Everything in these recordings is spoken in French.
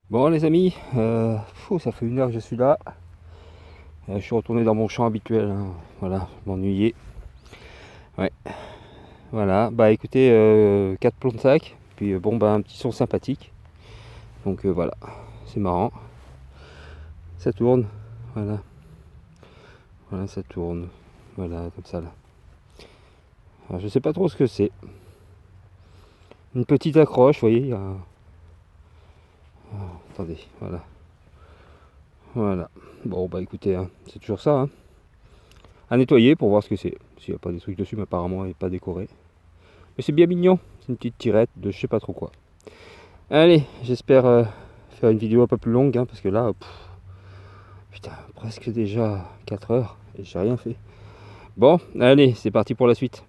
Bon les amis, ça fait 1 heure que je suis là. Je suis retourné dans mon champ habituel, hein. Voilà, je m'ennuyais. Ouais, voilà. Bah écoutez, 4 plombs de sac, puis bon bah un petit son sympathique. Donc voilà, c'est marrant. Ça tourne, voilà. Voilà, ça tourne. Voilà, comme ça là. Alors, je sais pas trop ce que c'est. Une petite accroche, vous voyez. Attendez, voilà. Voilà. Bon bah écoutez, hein, c'est toujours ça, hein. À nettoyer pour voir ce que c'est. S'il n'y a pas des trucs dessus, mais apparemment il n'est pas décoré. Mais c'est bien mignon, c'est une petite tirette de je sais pas trop quoi. Allez, j'espère faire une vidéo un peu plus longue, hein, parce que là, putain, presque déjà 4 heures et j'ai rien fait. Bon, allez, c'est parti pour la suite.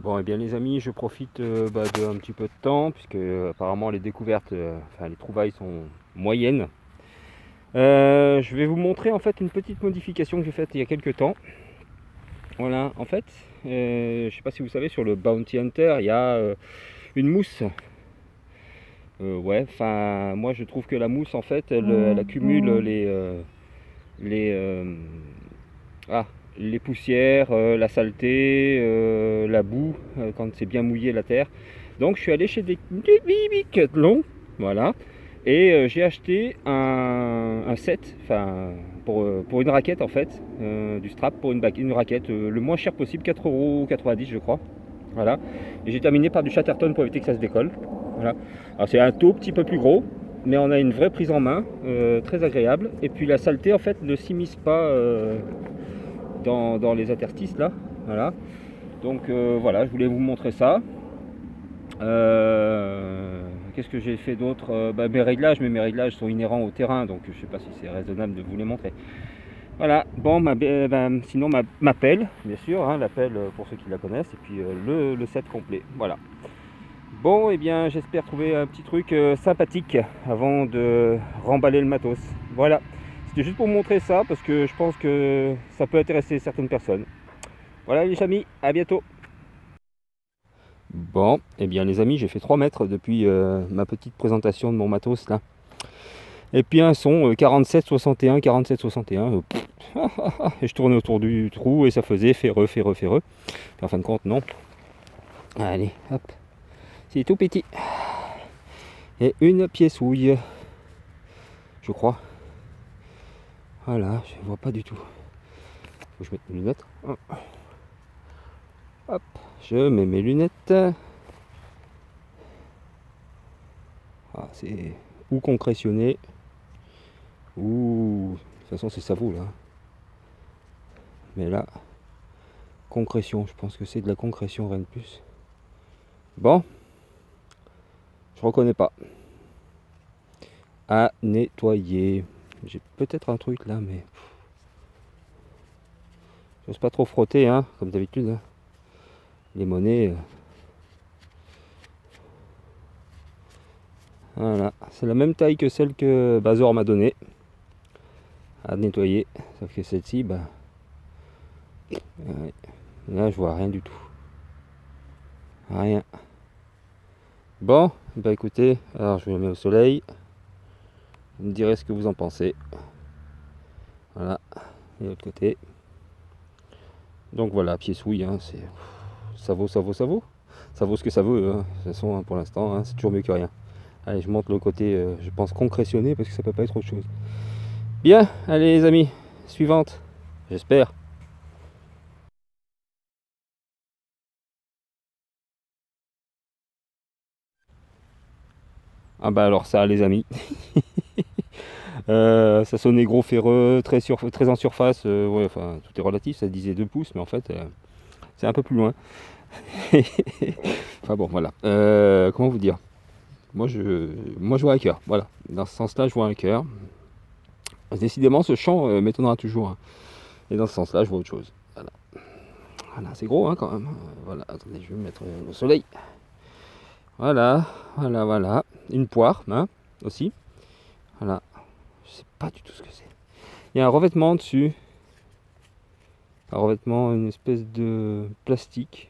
Bon, et bien les amis, je profite d'un petit peu de temps, puisque apparemment les découvertes, enfin les trouvailles sont moyennes. Je vais vous montrer en fait une petite modification que j'ai faite il y a quelques temps. Voilà, en fait, je sais pas si vous savez, sur le Bounty Hunter, il y a une mousse. Ouais, enfin, moi je trouve que la mousse, en fait, elle accumule les, euh, ah, les poussières, la saleté, la boue, quand c'est bien mouillé la terre. Donc je suis allé chez des Decathlon, voilà, et j'ai acheté un set, enfin, pour une raquette en fait, du strap pour une raquette, le moins cher possible, 4,90 € je crois. Voilà. Et j'ai terminé par du Chatterton pour éviter que ça se décolle. Voilà. Alors c'est un tout petit peu plus gros, mais on a une vraie prise en main, très agréable. Et puis la saleté en fait ne s'immisce pas dans les interstices là. Voilà. Donc voilà, je voulais vous montrer ça. Qu'est-ce que j'ai fait d'autre? Mes réglages, mais mes réglages sont inhérents au terrain, donc je sais pas si c'est raisonnable de vous les montrer. Voilà, bon, sinon ma pelle, bien sûr, hein, la pelle pour ceux qui la connaissent, et puis le set complet. Voilà. Bon, et bien j'espère trouver un petit truc sympathique avant de remballer le matos. Voilà, c'était juste pour vous montrer ça parce que je pense que ça peut intéresser certaines personnes. Voilà les amis, à bientôt. Bon, et bien les amis, j'ai fait 3 mètres depuis ma petite présentation de mon matos là. Et puis un son 47-61, 47-61. Et je tournais autour du trou et ça faisait ferreux. Puis en fin de compte, non. Allez, hop. C'est tout petit. Et une pièce houille, je crois. Voilà, je vois pas du tout. Faut que je mette mes lunettes. Hop, je mets mes lunettes. Ah, c'est ou concrétionné, ou... De toute façon, c'est Savo là. Mais là, concrétion, je pense que c'est de la concrétion, rien de plus. Bon, je reconnais pas. À nettoyer. J'ai peut-être un truc là, mais j'ose pas trop frotter, hein, comme d'habitude. Hein. Les monnaies. Voilà, c'est la même taille que celle que Bazor m'a donnée à nettoyer. Sauf que celle-ci, bah, ouais, là je vois rien du tout. Rien. Bon, bah écoutez, alors je le mets au soleil. Vous me direz ce que vous en pensez. Voilà, et l'autre côté. Donc voilà, pied souille, hein, c'est... Ça vaut. Ça vaut ce que ça veut, hein. De toute façon, hein, pour l'instant, hein, c'est toujours mieux que rien. Allez, je monte le côté, je pense, concrétionné, parce que ça peut pas être autre chose. Bien, allez les amis, suivante, j'espère. Ah bah alors ça, les amis, ça sonnait gros ferreux, très en surface, ouais, enfin, tout est relatif, ça disait 2 pouces, mais en fait, c'est un peu plus loin. Enfin bon, voilà. Comment vous dire? Moi je vois un cœur, voilà. Dans ce sens-là, je vois un cœur. Décidément, ce champ m'étonnera toujours, hein. Et dans ce sens-là, je vois autre chose. Voilà, voilà, c'est gros, hein, quand même. Voilà, attendez, je vais me mettre au soleil. Voilà, voilà. Une poire, hein, aussi. Voilà, je sais pas du tout ce que c'est. Il y a un revêtement dessus. Un revêtement, une espèce de plastique.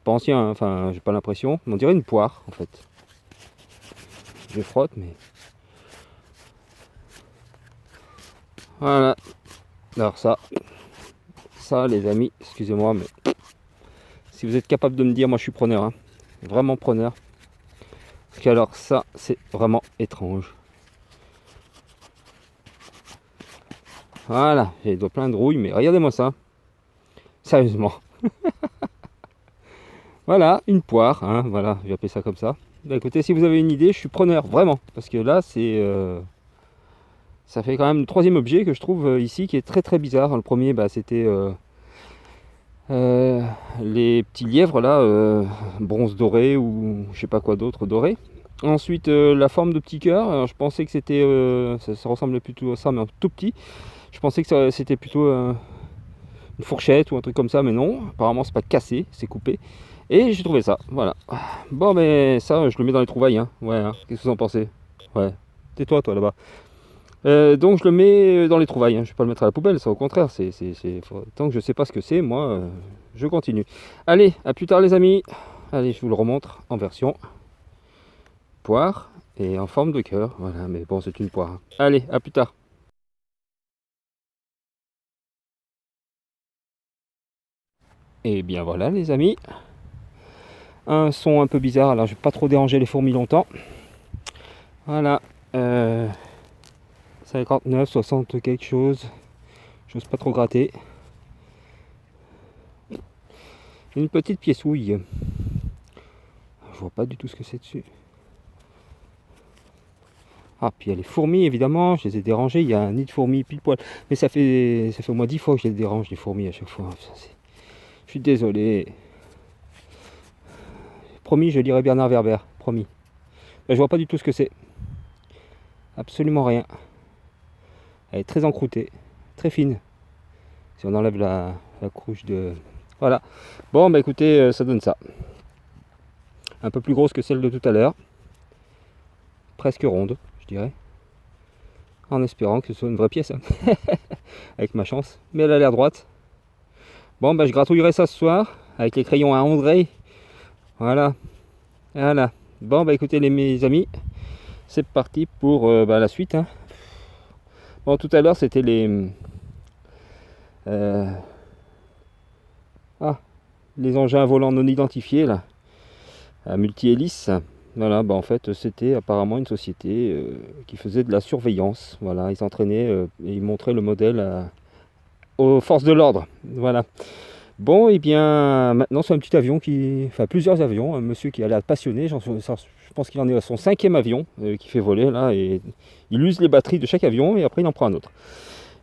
pas ancien, hein. Enfin j'ai pas l'impression. On dirait une poire en fait. Je frotte mais... Voilà. Alors ça les amis, excusez-moi mais... Si vous êtes capable de me dire, moi je suis preneur, hein. Vraiment preneur. Parce que alors ça c'est vraiment étrange. Voilà, j'ai les doigts plein de rouille, mais regardez-moi ça. Sérieusement. Voilà, une poire, hein, voilà, je vais appeler ça comme ça. Bah, écoutez, si vous avez une idée, je suis preneur, vraiment. Parce que là, c'est... ça fait quand même le troisième objet que je trouve ici, qui est très très bizarre. Le premier, bah, c'était les petits lièvres, là, bronze doré, ou je sais pas quoi d'autre, doré. Ensuite, la forme de petit cœur. Alors, je pensais que c'était... ça ressemblait plutôt à ça, mais un tout petit. Je pensais que c'était plutôt une fourchette ou un truc comme ça, mais non. Apparemment, c'est pas cassé, c'est coupé. Et j'ai trouvé ça, voilà. Bon, mais ça, je le mets dans les trouvailles, hein. Ouais, hein. Qu'est-ce que vous en pensez? Ouais. Tais-toi, toi, là-bas. Donc, je le mets dans les trouvailles, hein. Je vais pas le mettre à la poubelle, ça, au contraire. Tant que je sais pas ce que c'est, moi, je continue. Allez, à plus tard, les amis. Allez, je vous le remontre en version poire et en forme de cœur. Voilà, mais bon, c'est une poire, hein. Allez, à plus tard. Et bien voilà les amis, un son un peu bizarre, alors je vais pas trop déranger les fourmis longtemps. Voilà, 59, 60 quelque chose, j'ose pas trop gratter. Une petite piècouille, je vois pas du tout ce que c'est dessus. Ah, puis il y a les fourmis évidemment, je les ai dérangées, il y a un nid de fourmis pile poil, mais ça fait au moins 10 fois que je les dérange les fourmis à chaque fois. Je suis désolé. Promis, je lirai Bernard Werber, promis. Là, je vois pas du tout ce que c'est. Absolument rien. Elle est très encroûtée, très fine. Si on enlève la couche de... Voilà. Bon, bah écoutez, ça donne ça. Un peu plus grosse que celle de tout à l'heure. Presque ronde, je dirais. En espérant que ce soit une vraie pièce, hein. Avec ma chance. Mais elle a l'air droite. Bon, bah je gratouillerai ça ce soir. Avec les crayons à André. Voilà. Voilà. Bon, bah écoutez mes amis. C'est parti pour la suite, hein. Bon, tout à l'heure, c'était les... les engins volants non identifiés, là. À multi-hélice. Voilà, bah en fait, c'était apparemment une société qui faisait de la surveillance. Voilà, ils entraînaient et ils montraient le modèle aux forces de l'ordre. Voilà. Bon, et bien, maintenant, c'est un petit avion qui... Enfin, plusieurs avions. Un monsieur qui a l'air passionné. Je pense qu'il en est à son 5e avion qui fait voler, là. Et il use les batteries de chaque avion et après, il en prend un autre.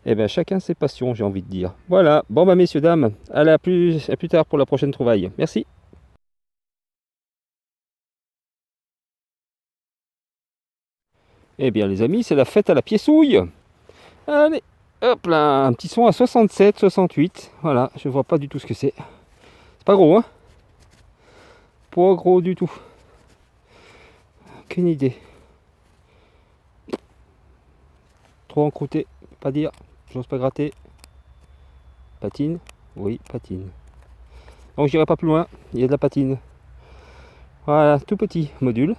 Et bien, chacun ses passions, j'ai envie de dire. Voilà. Bon, bah, messieurs, dames, à plus tard pour la prochaine trouvaille. Merci. Eh bien, les amis, c'est la fête à la piècouille. Allez, hop là, un petit son à 67, 68. Voilà, je vois pas du tout ce que c'est. C'est pas gros, hein? Pas gros du tout. Aucune idée. Trop encrouté, pas dire. J'ose pas gratter. Patine? Oui, patine. Donc j'irai pas plus loin, il y a de la patine. Voilà, tout petit module.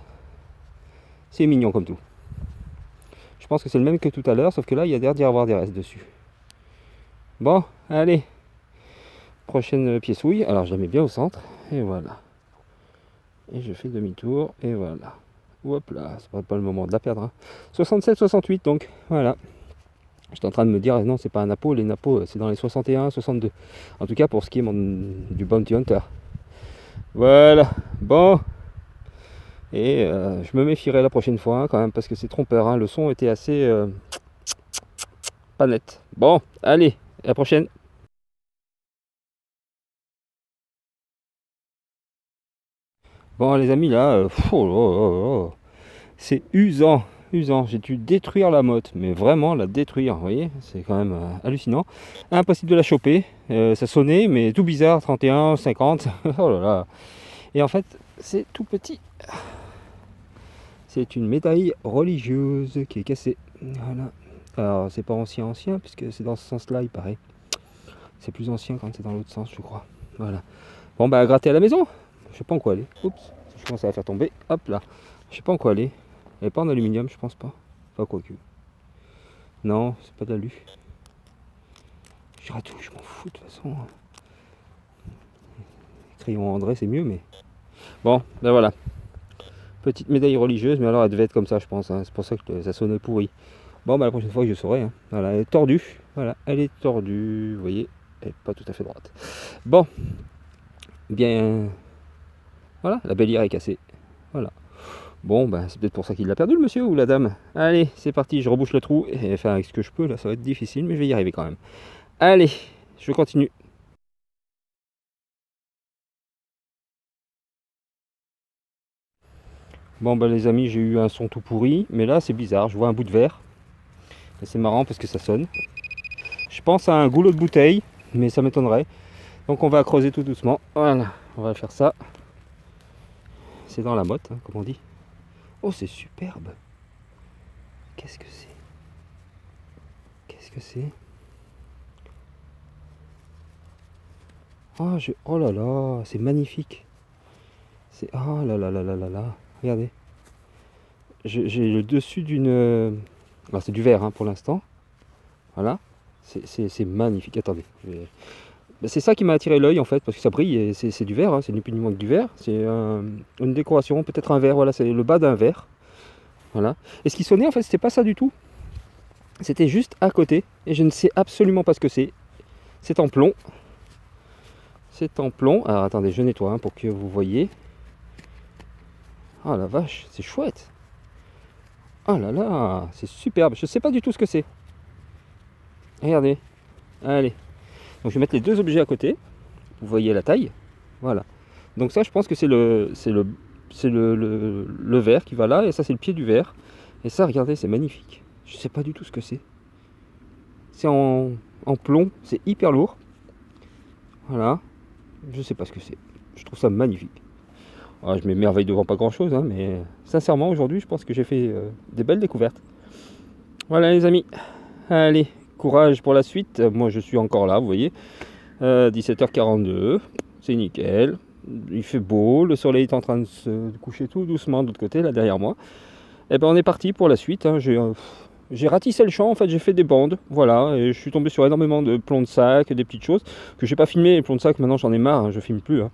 C'est mignon comme tout. Je pense que c'est le même que tout à l'heure, sauf que là, il y a l'air d'y avoir des restes dessus. Bon, allez. Prochaine piècouille. Alors, je la mets bien au centre. Et voilà. Et je fais demi-tour. Et voilà. Hop là, c'est pas le moment de la perdre, hein. 67, 68, donc, voilà. J'étais en train de me dire, non, c'est pas un napo. Les napos, c'est dans les 61, 62. En tout cas, pour ce qui est du Bounty Hunter. Voilà. Bon. Et je me méfierai la prochaine fois, hein, quand même, parce que c'est trompeur, hein. Le son était assez pas net. Bon, allez, à la prochaine. Bon, les amis, là, c'est usant, usant. J'ai dû détruire la motte, mais vraiment la détruire, vous voyez, c'est quand même hallucinant. Impossible de la choper. Ça sonnait, mais tout bizarre, 31, 50. Oh là là. Et en fait, c'est tout petit. C'est une médaille religieuse qui est cassée. Voilà. Alors, c'est pas ancien, puisque c'est dans ce sens-là, il paraît. C'est plus ancien quand c'est dans l'autre sens, je crois. Voilà. Bon, bah, à gratter à la maison. Je sais pas en quoi elle est. Oups, je commence à la faire tomber. Hop là. Je sais pas en quoi elle est. Elle est pas en aluminium, je pense pas. Enfin, quoi que. Non, c'est pas de l'alu. Je dirais tout, je m'en fous de toute façon. Crayon André, c'est mieux, mais. Bon, ben voilà. Petite médaille religieuse, mais alors elle devait être comme ça, je pense. Hein. C'est pour ça que ça sonnait pourri. Bon, bah la prochaine fois que je saurai. Hein. Voilà, elle est tordue. Voilà, elle est tordue. Vous voyez, elle n'est pas tout à fait droite. Bon, bien. Voilà, la bélière est cassée. Voilà. Bon, bah c'est peut-être pour ça qu'il l'a perdu, le monsieur ou la dame. Allez, c'est parti, je rebouche le trou. Et enfin, avec ce que je peux, là, ça va être difficile, mais je vais y arriver quand même. Allez, je continue. Bon bah les amis, j'ai eu un son tout pourri, mais là c'est bizarre, je vois un bout de verre. Et c'est marrant parce que ça sonne. Je pense à un goulot de bouteille, mais ça m'étonnerait. Donc on va creuser tout doucement. Voilà, on va faire ça. C'est dans la motte, hein, comme on dit. Oh, c'est superbe. Qu'est-ce que c'est? Qu'est-ce que c'est? Oh, oh là là, c'est magnifique. C'est... Oh là là là là là là. Regardez. J'ai le dessus d'une... Alors, c'est du verre hein, pour l'instant. Voilà. C'est magnifique. Attendez. C'est ça qui m'a attiré l'œil en fait, parce que ça brille et c'est du verre, hein, c'est ni plus ni moins que du verre. C'est une décoration, peut-être un verre, voilà, c'est le bas d'un verre. Voilà. Et ce qui sonnait en fait, c'était pas ça du tout. C'était juste à côté, et je ne sais absolument pas ce que c'est. C'est en plomb. C'est en plomb. Alors attendez, je nettoie hein, pour que vous voyez. Ah la vache, c'est chouette. Ah là là, c'est superbe. Je sais pas du tout ce que c'est. Regardez. Allez. Donc je vais mettre les deux objets à côté. Vous voyez la taille. Voilà. Donc ça, je pense que c'est le verre qui va là. Et ça, c'est le pied du verre. Et ça, regardez, c'est magnifique. Je sais pas du tout ce que c'est. C'est en plomb. C'est hyper lourd. Voilà. Je sais pas ce que c'est. Je trouve ça magnifique. Alors, je m'émerveille devant pas grand chose. Hein, mais sincèrement, aujourd'hui, je pense que j'ai fait des belles découvertes. Voilà les amis. Allez, courage pour la suite. Moi, je suis encore là, vous voyez. 17h42. C'est nickel. Il fait beau. Le soleil est en train de se coucher tout doucement de l'autre côté, là derrière moi. Et ben on est parti pour la suite. Hein. J'ai ratissé le champ, en fait j'ai fait des bandes, voilà, et je suis tombé sur énormément de plombs de sac, des petites choses que j'ai pas filmé. Les plombs de sac, maintenant j'en ai marre, hein, je filme plus. Hein.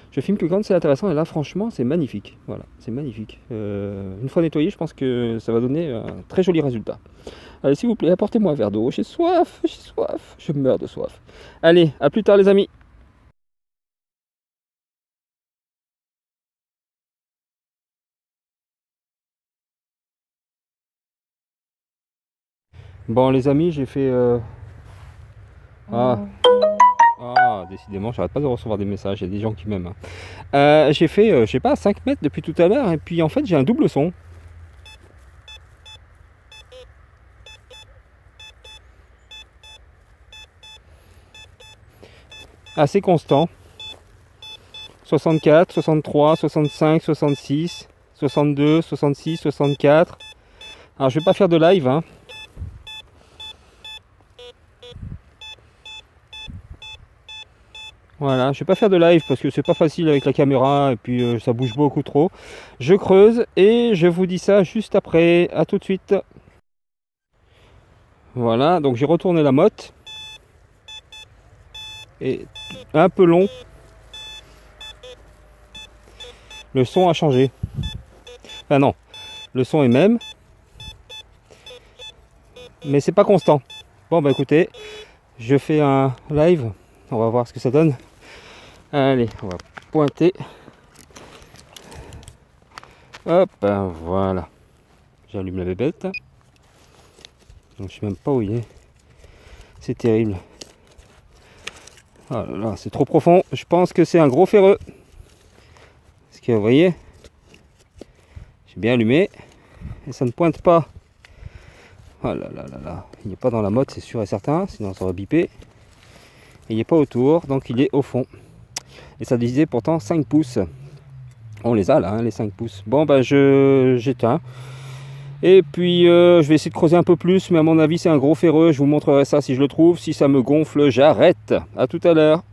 Je filme que quand c'est intéressant, et là franchement c'est magnifique, voilà, c'est magnifique. Une fois nettoyé, je pense que ça va donner un très joli résultat. Allez, s'il vous plaît, apportez-moi un verre d'eau, j'ai soif, je meurs de soif. Allez, à plus tard les amis. Bon les amis, j'ai fait... Ah, décidément, j'arrête pas de recevoir des messages, il y a des gens qui m'aiment. Hein. J'ai fait, je sais pas, 5 mètres depuis tout à l'heure, et puis en fait j'ai un double son. Assez constant. 64, 63, 65, 66, 62, 66, 64. Alors je vais pas faire de live, hein. Voilà, je vais pas faire de live parce que c'est pas facile avec la caméra et puis ça bouge beaucoup trop. Je creuse et je vous dis ça juste après. À tout de suite. Voilà, donc j'ai retourné la motte. Et un peu long. Le son a changé. Enfin non, le son est même. Mais c'est pas constant. Bon bah écoutez, je fais un live. On va voir ce que ça donne. Allez, on va pointer. Hop, voilà. J'allume la bébête. Donc je sais même pas où il est. C'est terrible. Oh là là, c'est trop profond. Je pense que c'est un gros ferreux. Parce que vous voyez, j'ai bien allumé et ça ne pointe pas. Oh là là là là. Il n'est pas dans la motte, c'est sûr et certain, sinon ça va biper. Et il n'est pas autour, donc il est au fond. Et ça disait pourtant 5 pouces. On les a là, hein, les 5 pouces. Bon, bah j'éteins. Et puis je vais essayer de creuser un peu plus, mais à mon avis c'est un gros ferreux. Je vous montrerai ça si je le trouve. Si ça me gonfle, j'arrête. À tout à l'heure.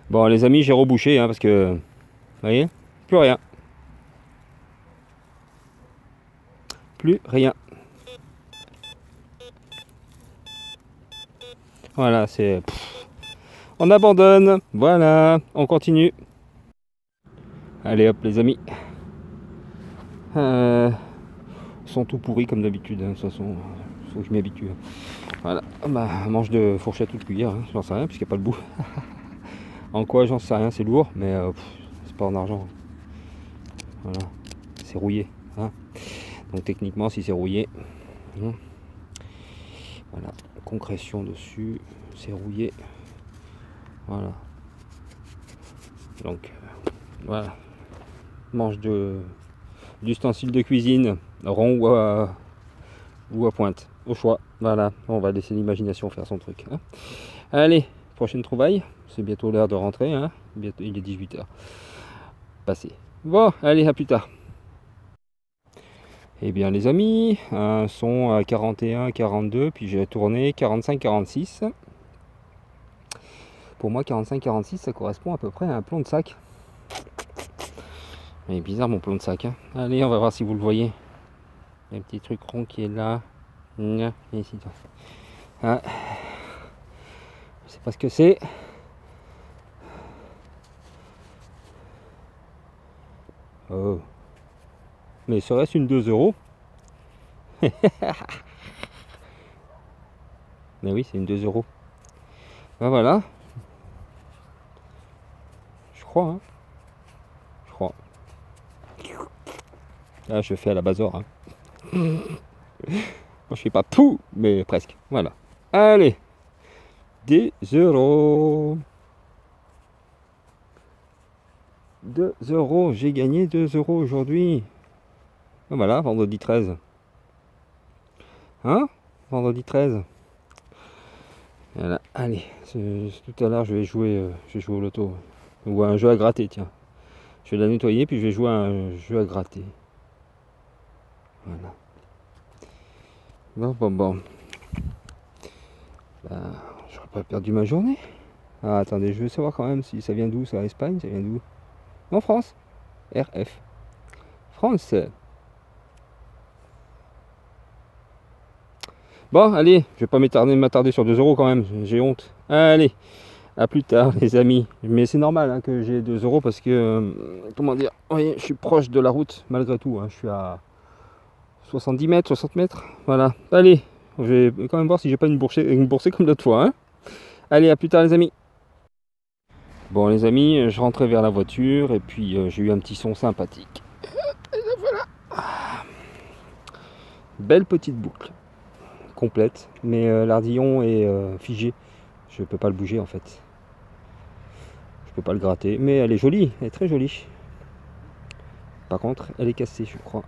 Bon les amis, j'ai rebouché hein, parce que, vous voyez, plus rien. Plus rien. Voilà, c'est... On abandonne. Voilà, on continue. Allez hop les amis. Ils sont tout pourris comme d'habitude. Hein. De toute façon, il faut que je m'y habitue. Voilà, bah, manche de fourchette ou de cuillère, hein. J'en sais rien puisqu'il n'y a pas le bout. En quoi, j'en sais rien, c'est lourd, mais c'est pas en argent. Voilà, c'est rouillé. Hein. Donc techniquement, si c'est rouillé, voilà, concrétion dessus, c'est rouillé. Voilà. Donc voilà, manche d'ustensile de cuisine, rond ou à pointe, au choix. Voilà, on va laisser l'imagination faire son truc. Hein. Allez, prochaine trouvaille, c'est bientôt l'heure de rentrer. Hein. Bientôt, il est 18h. Passé. Bon, allez, à plus tard. Eh bien les amis, un son à 41, 42, puis j'ai tourné 45, 46. Pour moi 45, 46 ça correspond à peu près à un plomb de sac. Il est bizarre mon plomb de sac. Hein. Allez, on va voir si vous le voyez. Il y a un petit truc rond qui est là. Ici. Ah. Je sais pas ce que c'est. Oh. Mais serait-ce une 2 €? Mais oui, c'est une 2 €. Ben voilà. Je crois. Hein. Je crois. Là, je fais à la Bazor. Hein. Moi, je fais pas tout, mais presque. Voilà. Allez. Des euros. 2 €. J'ai gagné 2 € aujourd'hui. Voilà, vendredi 13. Hein? Vendredi 13. Voilà. Allez. Tout à l'heure, je vais jouer au loto. Ou à un jeu à gratter, tiens. Je vais la nettoyer, puis je vais jouer à un jeu à gratter. Voilà. Bon. Ben, j'aurais pas perdu ma journée. Ah, attendez, je veux savoir quand même si ça vient d'où, ça, Espagne, ça vient d'où? En France. RF. France. Bon, allez, je vais pas m'attarder sur 2 € quand même, j'ai honte. Allez, à plus tard les amis. Mais c'est normal hein, que j'ai 2 € parce que, comment dire, oui, je suis proche de la route malgré tout. Hein, je suis à 70 mètres, 60 mètres. Voilà, allez, je vais quand même voir si j'ai pas une boursée comme l'autre fois. Hein. Allez, à plus tard les amis. Bon les amis, je rentrais vers la voiture et puis j'ai eu un petit son sympathique. Et voilà. Belle petite boucle. Complète, mais l'ardillon est figé. Je peux pas le bouger en fait. Je peux pas le gratter, mais elle est jolie, elle est très jolie. Par contre, elle est cassée, je crois.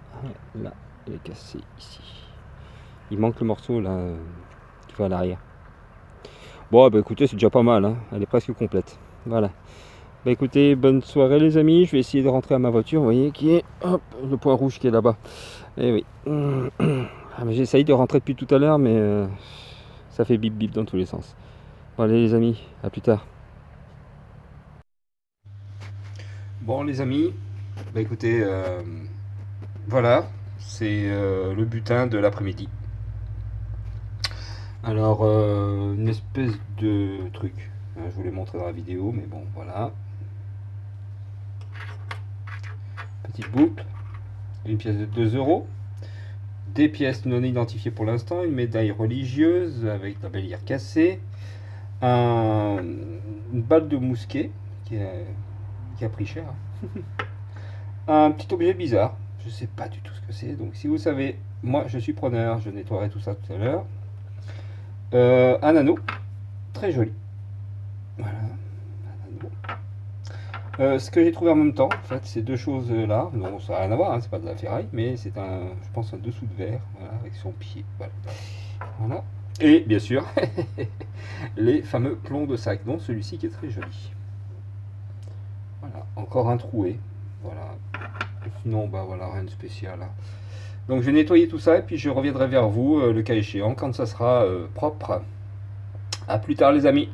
Là, elle est cassée ici. Il manque le morceau là qui va à l'arrière. Bon, bah écoutez, c'est déjà pas mal. Hein. Elle est presque complète. Voilà. Bah écoutez, bonne soirée les amis. Je vais essayer de rentrer à ma voiture. Vous voyez qui est, hop, le point rouge qui est là-bas. Eh oui. J'essaye de rentrer depuis tout à l'heure, mais ça fait bip bip dans tous les sens. Bon allez les amis, à plus tard. Bon les amis, bah écoutez, voilà, c'est le butin de l'après-midi. Alors, une espèce de truc, hein, je vous l'ai montré dans la vidéo, mais bon, voilà. Petite boucle, une pièce de 2 €. Des pièces non identifiées pour l'instant, une médaille religieuse avec la bélière cassée, une balle de mousquet qui a pris cher, un petit objet bizarre, je sais pas du tout ce que c'est, donc si vous savez, moi je suis preneur, je nettoierai tout ça tout à l'heure. Un anneau, très joli, voilà, un anneau. Ce que j'ai trouvé en même temps, en fait, ces deux choses là, non, ça n'a rien à voir, hein, c'est pas de la ferraille, mais c'est je pense un dessous de verre, voilà, avec son pied, voilà. Et bien sûr, les fameux plombs de sac, dont celui-ci qui est très joli. Voilà, encore un troué, voilà. Sinon, bah voilà, rien de spécial. Hein. Donc je vais nettoyer tout ça et puis je reviendrai vers vous le cas échéant quand ça sera propre. A plus tard les amis.